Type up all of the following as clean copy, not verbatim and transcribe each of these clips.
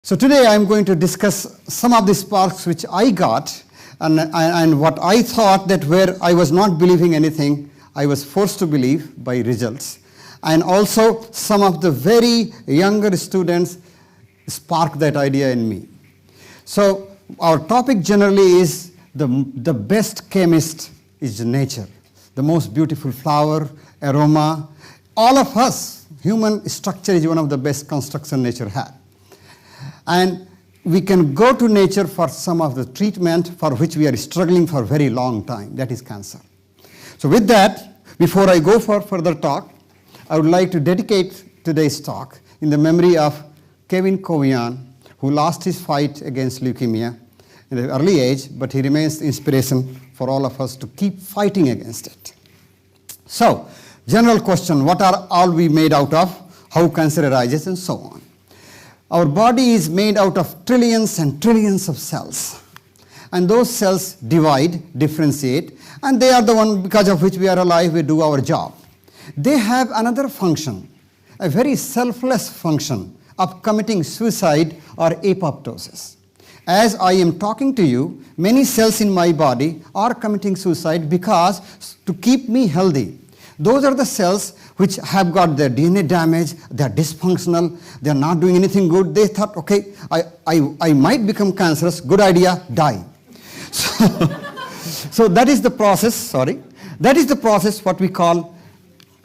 So today I'm going to discuss some of the sparks which I got and what I thought that where I was not believing anything, I was forced to believe by results. And also some of the very younger students sparked that idea in me. So our topic generally is the best chemist is nature. The most beautiful flower, aroma. All of us, human structure is one of the best construction nature had. And we can go to nature for some of the treatment for which we are struggling for a very long time, that is cancer. So with that, before I go for further talk, I would like to dedicate today's talk in the memory of Kevin Covian, who lost his fight against leukemia in an early age, but he remains the inspiration for all of us to keep fighting against it. So, general question, what are all we made out of, how cancer arises, and so on. Our body is made out of trillions and trillions of cells. And those cells divide, differentiate, and they are the one because of which we are alive, we do our job. They have another function, a very selfless function of committing suicide or apoptosis. As I am talking to you, many cells in my body are committing suicide because to keep me healthy. Those are the cells which have got their DNA damage, they are dysfunctional, they are not doing anything good. They thought, okay, I might become cancerous, good idea, die. So that is the process, that is the process what we call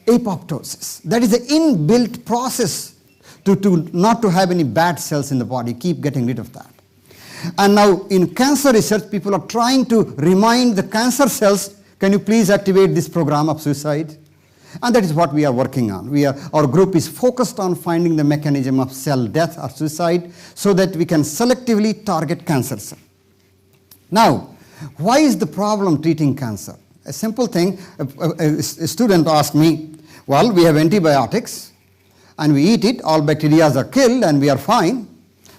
apoptosis. That is the inbuilt process to not to have any bad cells in the body, keep getting rid of that. And now in cancer research, people are trying to remind the cancer cells, can you please activate this program of suicide? And that is what we are working on. Our group is focused on finding the mechanism of cell death or suicide so that we can selectively target cancer cells. Now, why is the problem treating cancer? A simple thing, a student asked me, well, we have antibiotics and we eat it, all bacteria are killed and we are fine.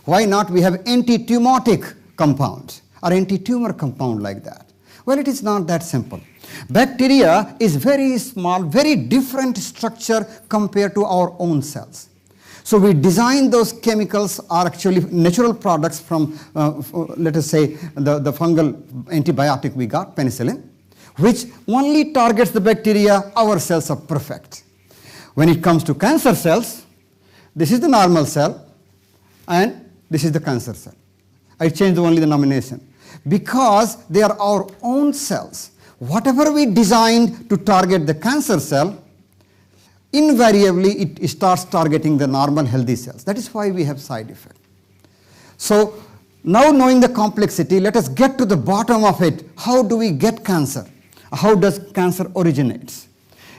Why not we have anti-tumotic compound or anti-tumor compound like that? Well, it is not that simple. Bacteria is very small, very different structure compared to our own cells. So we design those chemicals are actually natural products from, let us say, the fungal antibiotic we got, penicillin, which only targets the bacteria. Our cells are perfect. When it comes to cancer cells, this is the normal cell and this is the cancer cell. I changed only the nomination because they are our own cells. Whatever we designed to target the cancer cell, invariably it starts targeting the normal healthy cells. That is why we have side effect. So now knowing the complexity, let us get to the bottom of it. How do we get cancer? How does cancer originates?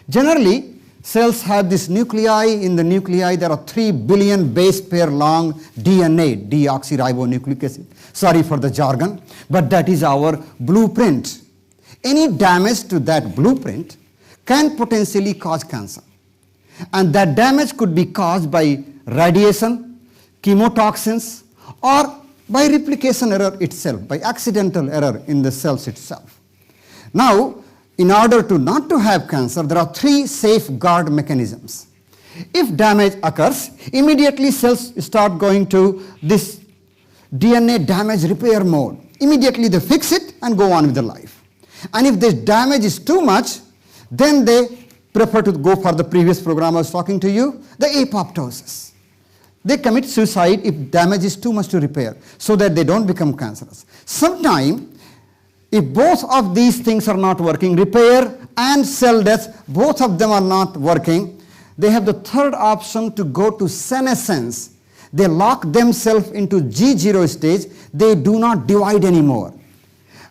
Generally, cells have this nuclei. In the nuclei, there are 3 billion base pair long DNA, deoxyribonucleic acid. Sorry for the jargon, but that is our blueprint. Any damage to that blueprint can potentially cause cancer. And that damage could be caused by radiation, chemotoxins, or by replication error itself, by accidental error in the cells itself. Now, in order to not to have cancer, there are 3 safeguard mechanisms. If damage occurs, immediately cells start going to this DNA damage repair mode. Immediately they fix it and go on with their life. And if this damage is too much, then they prefer to go for the previous program I was talking to you, the apoptosis. They commit suicide if damage is too much to repair, so that they don't become cancerous. Sometimes, if both of these things are not working, repair and cell death, both of them are not working, they have the third option to go to senescence. They lock themselves into G0 stage, they do not divide anymore.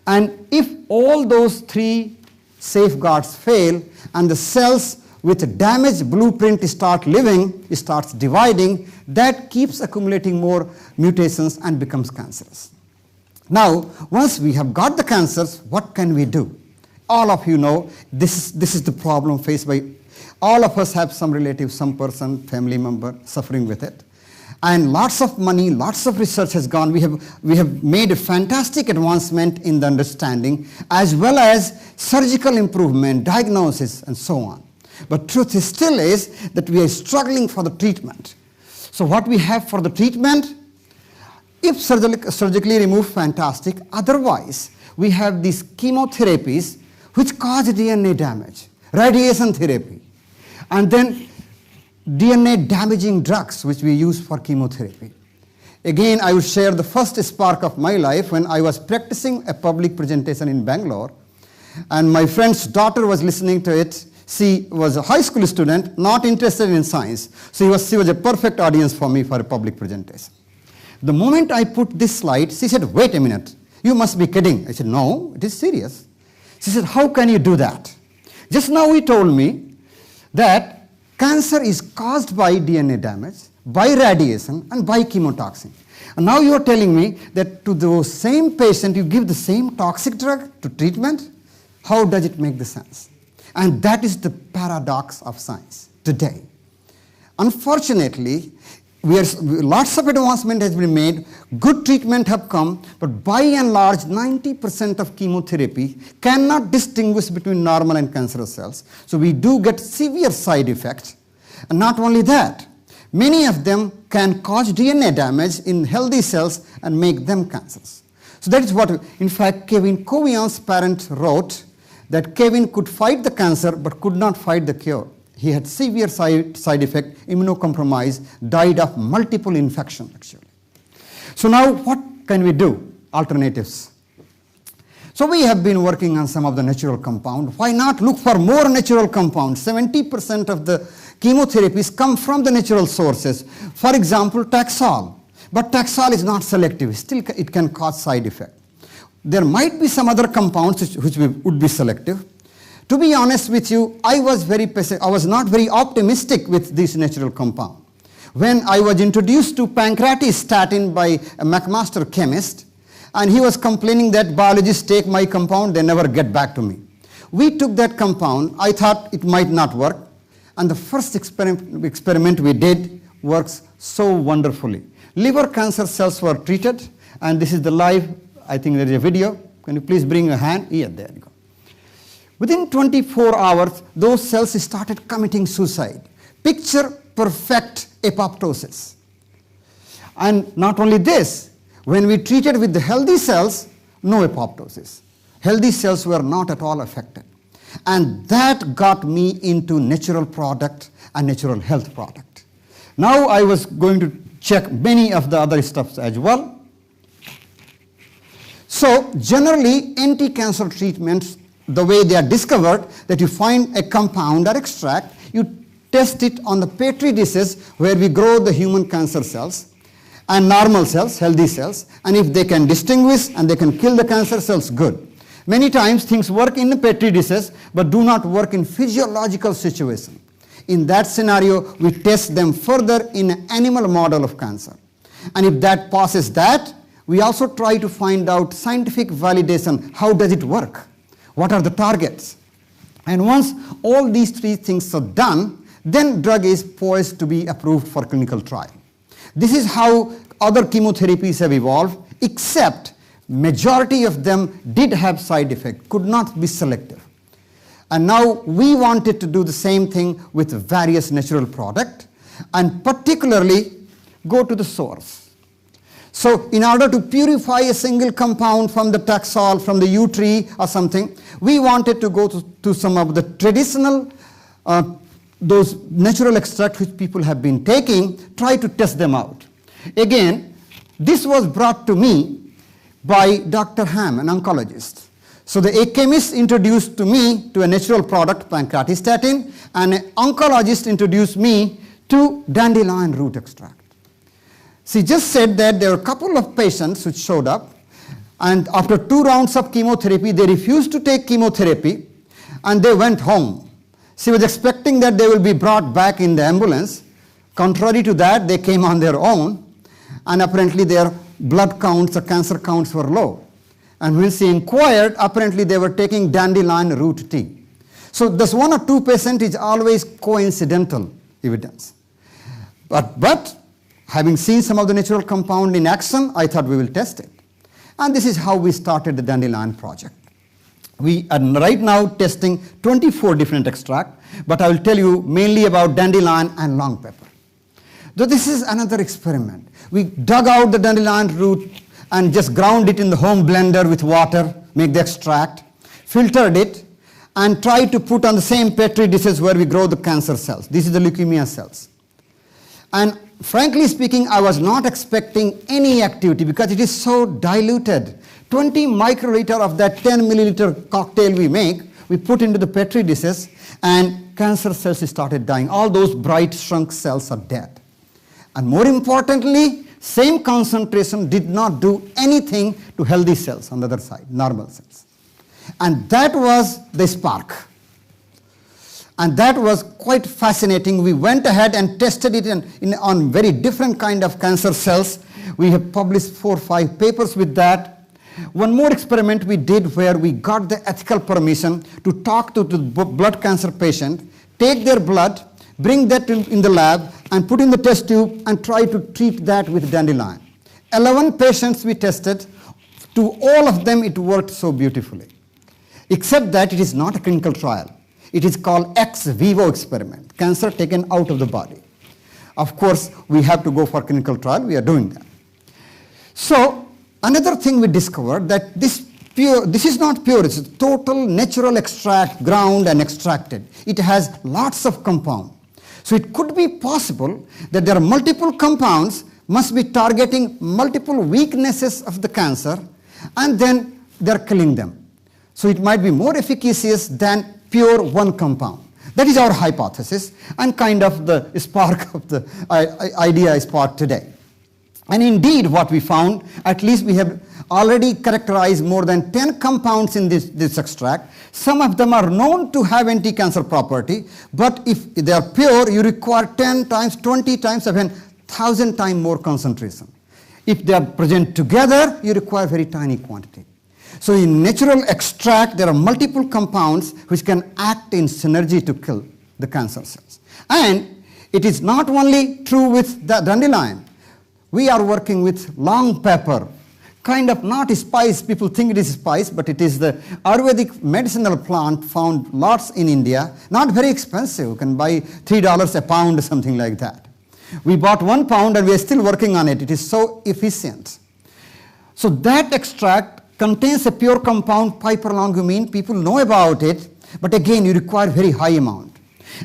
And if all those 3 safeguards fail and the cells with damaged blueprint start living, starts dividing, that keeps accumulating more mutations and becomes cancerous. Now, once we have got the cancers, what can we do? All of you know this is the problem faced by all of us. Have some relative, some person, family member suffering with it. And lots of money, lots of research has gone. We have made a fantastic advancement in the understanding as well as surgical improvement, diagnosis, and so on. But truth is still is that we are struggling for the treatment. So what we have for the treatment? If surgically removed, fantastic. Otherwise, we have these chemotherapies which cause DNA damage, radiation therapy, and then DNA damaging drugs which we use for chemotherapy. Again, I will share the first spark of my life when I was practicing a public presentation in Bangalore, and my friend's daughter was listening to it. She was a high school student, not interested in science, so she was a perfect audience for me for a public presentation. The moment I put this slide, she said, "Wait a minute, you must be kidding." I said, "No, it is serious." She said, "How can you do that? Just now you told me that cancer is caused by DNA damage, by radiation, and by chemotoxin. And now you are telling me that to the same patient you give the same toxic drug to treatment? How does it make the sense?" And that is the paradox of science today. Unfortunately, lots of advancement has been made, good treatment have come, but by and large 90% of chemotherapy cannot distinguish between normal and cancerous cells. So we do get severe side effects. And not only that, many of them can cause DNA damage in healthy cells and make them cancers. So that is what, in fact, Kevin Covian's parent wrote, that Kevin could fight the cancer but could not fight the cure. He had severe side effect, immunocompromised, died of multiple infections actually. So now what can we do? Alternatives. So we have been working on some of the natural compounds. Why not look for more natural compounds? 70% of the chemotherapies come from the natural sources. For example, Taxol. But Taxol is not selective. Still it can cause side effect. There might be some other compounds which would be selective. To be honest with you, I was not very optimistic with this natural compound. When I was introduced to pancreatistatin by a McMaster chemist, and he was complaining that biologists take my compound, they never get back to me. We took that compound, I thought it might not work, and the first experiment we did works so wonderfully. Liver cancer cells were treated, and this is the live, I think there is a video. Can you please bring your hand? Yeah, there you go. Within 24 hours, those cells started committing suicide. Picture perfect apoptosis. And not only this, when we treated with the healthy cells, no apoptosis. Healthy cells were not at all affected. And that got me into natural product and natural health product. Now I was going to check many of the other stuffs as well. So generally, anti-cancer treatments, the way they are discovered, that you find a compound or extract, you test it on the petri dishes where we grow the human cancer cells and normal cells, healthy cells, and if they can distinguish and they can kill the cancer cells, good. Many times things work in the petri dishes but do not work in physiological situation. In that scenario, we test them further in an animal model of cancer. And if that passes that, we also try to find out scientific validation. How does it work? What are the targets? And once all these three things are done, then drug is poised to be approved for clinical trial. This is how other chemotherapies have evolved, except majority of them did have side effects, could not be selective. And now we wanted to do the same thing with various natural products, and particularly go to the source. So in order to purify a single compound from the Taxol, from the yew tree or something, we wanted to go to some of the traditional, those natural extracts which people have been taking, try to test them out. Again, this was brought to me by Dr. Ham, an oncologist. So a chemist introduced to me to a natural product, pancreatistatin, and an oncologist introduced me to dandelion root extract. She just said that there were a couple of patients which showed up, and after 2 rounds of chemotherapy, they refused to take chemotherapy, and they went home. She was expecting that they will be brought back in the ambulance. Contrary to that, they came on their own, and apparently their blood counts, the cancer counts were low. And when she inquired, apparently they were taking dandelion root tea. So this 1 or 2% is always coincidental evidence. But having seen some of the natural compound in action, I thought we will test it. And this is how we started the dandelion project. We are right now testing 24 different extracts, but I will tell you mainly about dandelion and long pepper. So this is another experiment. We dug out the dandelion root and just ground it in the home blender with water, make the extract, filtered it, and tried to put on the same petri dishes where we grow the cancer cells. This is the leukemia cells. And frankly speaking, I was not expecting any activity because it is so diluted. 20 microliter of that 10 milliliter cocktail we make, we put into the petri dishes, and cancer cells started dying. All those bright shrunk cells are dead. And more importantly, same concentration did not do anything to healthy cells on the other side, normal cells. And that was the spark. And that was quite fascinating. We went ahead and tested it on very different kind of cancer cells. We have published 4 or 5 papers with that. One more experiment we did where we got the ethical permission to talk to the blood cancer patient, take their blood, bring that in the lab, and put in the test tube and try to treat that with dandelion. 11 patients we tested. To all of them it worked so beautifully. Except that it is not a clinical trial. It is called ex vivo experiment, cancer taken out of the body. Of course, we have to go for clinical trial. We are doing that. So another thing we discovered that this is not pure. It's a total natural extract, ground and extracted. It has lots of compound. So it could be possible that there are multiple compounds must be targeting multiple weaknesses of the cancer, and then they're killing them. So it might be more efficacious than pure one compound. That is our hypothesis and kind of the spark of the idea spark today. And indeed what we found, at least we have already characterized more than 10 compounds in this extract. Some of them are known to have anti-cancer property, but if they are pure, you require 10 times, 20 times, even 1,000 times more concentration. If they are present together, you require very tiny quantity. So in natural extract, there are multiple compounds which can act in synergy to kill the cancer cells. And it is not only true with the dandelion. We are working with long pepper, kind of not spice. People think it is spice, but it is the Ayurvedic medicinal plant found lots in India. Not very expensive. You can buy $3 a pound or something like that. We bought 1 pound and we are still working on it. It is so efficient. So that extract contains a pure compound, piperlongumine. People know about it, but again, you require very high amount.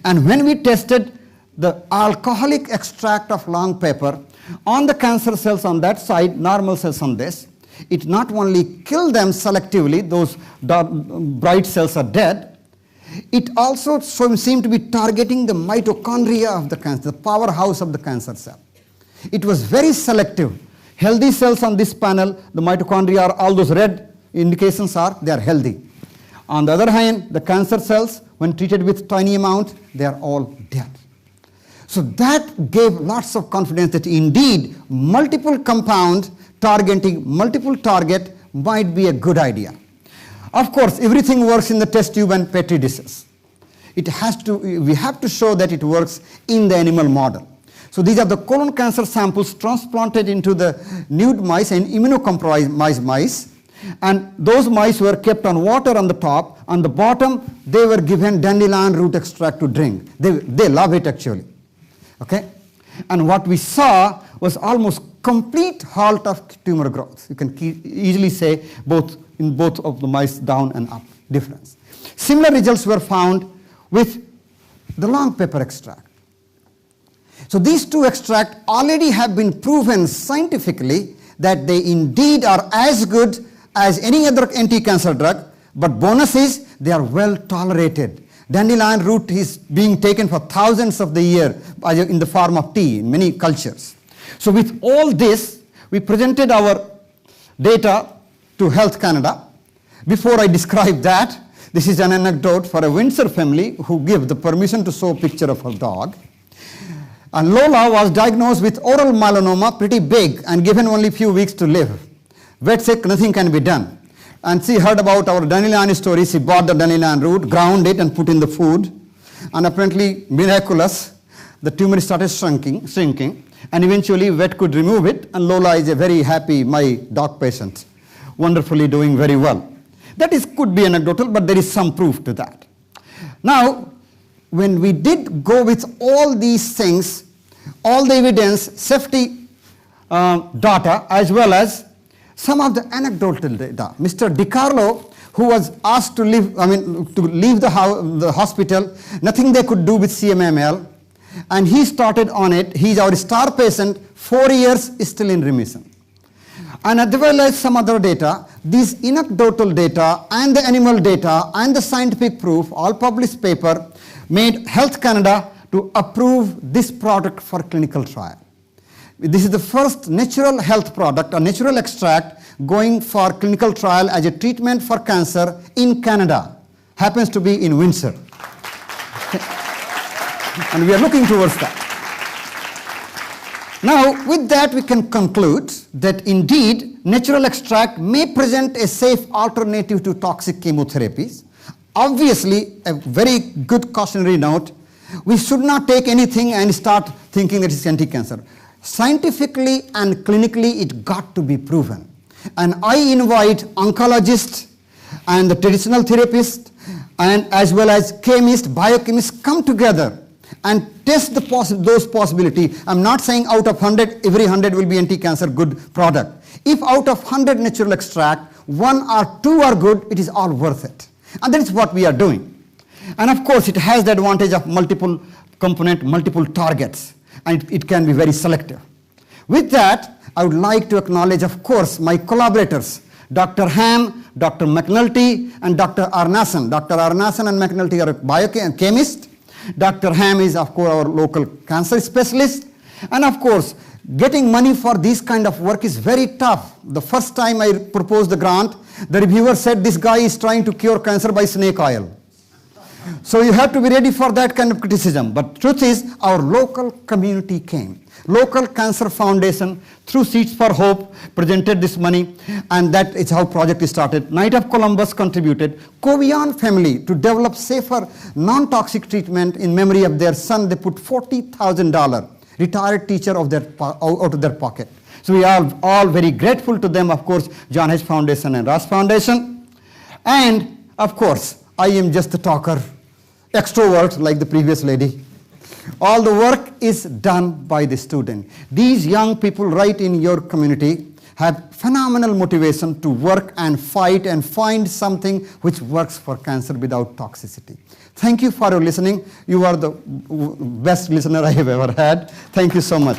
And when we tested the alcoholic extract of long pepper on the cancer cells on that side, normal cells on this, it not only killed them selectively, those bright cells are dead, it also seemed to be targeting the mitochondria of the cancer, the powerhouse of the cancer cell. It was very selective. Healthy cells on this panel, the mitochondria are, all those red indications are, they are healthy. On the other hand, the cancer cells, when treated with tiny amount, they are all dead. So that gave lots of confidence that indeed multiple compound targeting multiple target might be a good idea. Of course, everything works in the test tube and petri dishes. We have to show that it works in the animal model. So these are the colon cancer samples transplanted into the nude mice and immunocompromised mice. And those mice were kept on water on the top. On the bottom, they were given dandelion root extract to drink. They love it actually. Okay? And what we saw was almost complete halt of tumor growth. You can easily say in both of the mice down and up difference. Similar results were found with the long pepper extract. So these two extracts already have been proven scientifically that they indeed are as good as any other anti-cancer drug, but bonus is they are well tolerated. Dandelion root is being taken for thousands of the year in the form of tea in many cultures. So with all this, we presented our data to Health Canada. Before I describe that, this is an anecdote for a Windsor family who gave the permission to show a picture of her dog. And Lola was diagnosed with oral melanoma, pretty big, and given only a few weeks to live. Vet said nothing can be done. And she heard about our dandelion story. She bought the dandelion root, ground it, and put in the food. And apparently, miraculous, the tumor started shrinking. And eventually, vet could remove it. And Lola is a very happy, my dog patient, wonderfully doing very well. That could be anecdotal, but there is some proof to that. Now, when we did go with all these things, all the evidence, safety data, as well as some of the anecdotal data. Mr. DiCarlo, who was asked to leave, the hospital, nothing they could do with CMML, and he started on it. He's our star patient, 4 years, is still in remission. And as well as some other data, these anecdotal data and the animal data and the scientific proof, all published paper, made Health Canada to approve this product for clinical trial. This is the first natural health product, a natural extract, going for clinical trial as a treatment for cancer in Canada. Happens to be in Windsor. And we are looking towards that. Now, with that, we can conclude that indeed, natural extract may present a safe alternative to toxic chemotherapies. Obviously, a very good cautionary note, we should not take anything and start thinking that it's anti-cancer. Scientifically and clinically, it got to be proven. And I invite oncologists and the traditional therapists, and as well as chemists, biochemists, come together and test those possibilities. I'm not saying out of 100, every 100 will be anti-cancer good product. If out of 100 natural extract, 1 or 2 are good, it is all worth it. And that is what we are doing. And of course, it has the advantage of multiple component, multiple targets, and it can be very selective. With that, I would like to acknowledge, of course, my collaborators, Dr. Ham, Dr. McNulty, and Dr. Arnason. Dr. Arnason and McNulty are biochemists. Dr. Ham is, of course, our local cancer specialist. And of course, getting money for this kind of work is very tough. The first time I proposed the grant, the reviewer said this guy is trying to cure cancer by snake oil. So you have to be ready for that kind of criticism. But truth is, our local community came. Local Cancer Foundation, through Seeds for Hope, presented this money, and that is how project is started. Knight of Columbus contributed. Covian family, to develop safer, non-toxic treatment in memory of their son, they put $40,000, retired teacher out of their pocket. So we are all very grateful to them, of course, John H. Foundation and Ross Foundation. And of course, I am just a talker, extrovert like the previous lady. All the work is done by the student. These young people right in your community have phenomenal motivation to work and fight and find something which works for cancer without toxicity. Thank you for your listening. You are the best listener I have ever had. Thank you so much.